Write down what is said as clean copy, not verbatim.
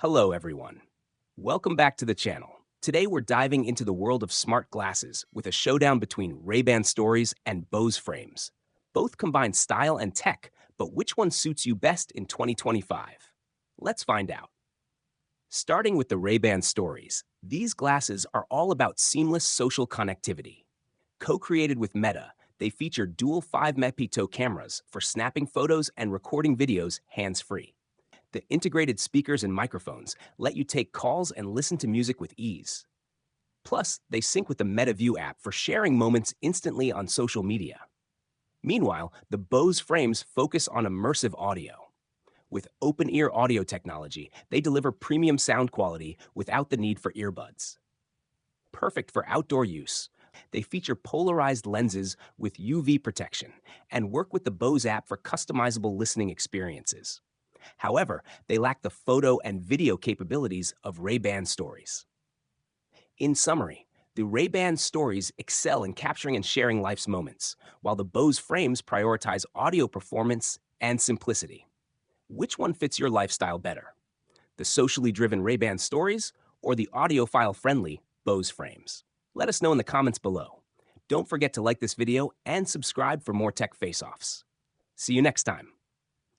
Hello, everyone. Welcome back to the channel. Today, we're diving into the world of smart glasses with a showdown between Ray-Ban Stories and Bose Frames. Both combine style and tech, but which one suits you best in 2025? Let's find out. Starting with the Ray-Ban Stories, these glasses are all about seamless social connectivity. Co-created with Meta, they feature dual 5-megapixel cameras for snapping photos and recording videos hands-free. The integrated speakers and microphones let you take calls and listen to music with ease. Plus, they sync with the MetaView app for sharing moments instantly on social media. Meanwhile, the Bose Frames focus on immersive audio. With open-ear audio technology, they deliver premium sound quality without the need for earbuds. Perfect for outdoor use, they feature polarized lenses with UV protection and work with the Bose app for customizable listening experiences. However, they lack the photo and video capabilities of Ray-Ban Stories. In summary, the Ray-Ban Stories excel in capturing and sharing life's moments, while the Bose Frames prioritize audio performance and simplicity. Which one fits your lifestyle better? The socially driven Ray-Ban Stories or the audiophile-friendly Bose Frames? Let us know in the comments below. Don't forget to like this video and subscribe for more tech face-offs. See you next time.